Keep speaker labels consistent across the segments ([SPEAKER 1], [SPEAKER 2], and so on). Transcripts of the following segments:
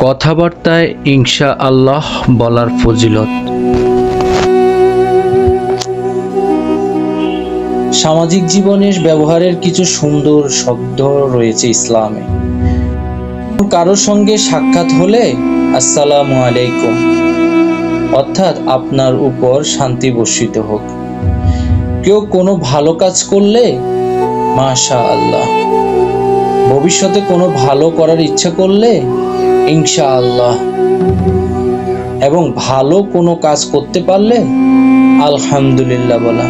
[SPEAKER 1] কথাবার্তায় ইনশাআল্লাহ বলার ফজিলত।
[SPEAKER 2] সামাজিক জীবনের ব্যবহারের কিছু সুন্দর শব্দ রয়েছে ইসলামে। কারোর সঙ্গে সাক্ষাৎ হলে আসসালামু আলাইকুম, অর্থাৎ আপনার উপর শান্তি বর্ষিত হোক। কেউ কোনো ভালো কাজ করলে মাশাআল্লাহ, ভবিষ্যতে কোনো ভালো করার ইচ্ছা করলে ইনশাআল্লাহ, এবং ভালো কোনো কাজ করতে পারলে আলহামদুলিল্লাহ বলা।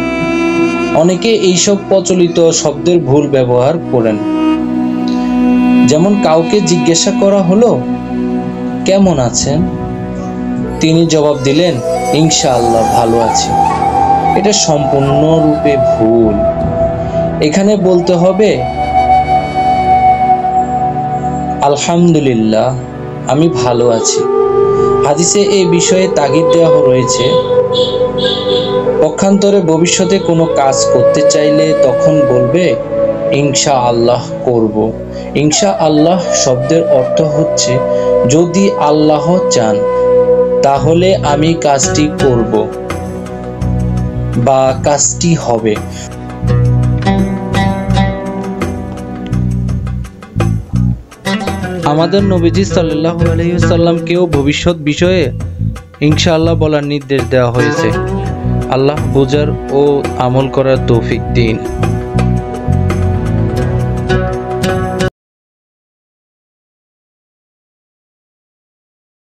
[SPEAKER 2] অনেকে এইসব প্রচলিত শব্দের ভুল ব্যবহার করেন। যেমন কাউকে জিজ্ঞাসা করা হলো কেমন আছেন, তিনি জবাব দিলেন ইনশাআল্লাহ ভালো আছি। এটা সম্পূর্ণরূপে ভুল। এখানে বলতে হবে আলহামদুলিল্লাহ, আমি ভালো আছি। হাদিসে এই বিষয়ে তাগিদ দেওয়া রয়েছে। পক্ষান্তরে ভবিষ্যতে কোনো কাজ করতে চাইলে তখন বলবে ইনশাআল্লাহ করব। ইনশাআল্লাহ শব্দের অর্থ হচ্ছে যদি আল্লাহ চান তাহলে আমি কাজটি করব বা কাজটি হবে। আমাদের নবীজি সাল্লাল্লাহু আলাইহি ওয়াসাল্লামকেও ভবিষ্যৎ বিষয়ে ইনশাআল্লাহ বলার নির্দেশ দেওয়া হয়েছে। আল্লাহ বোঝার ও আমল করার তৌফিক দিন।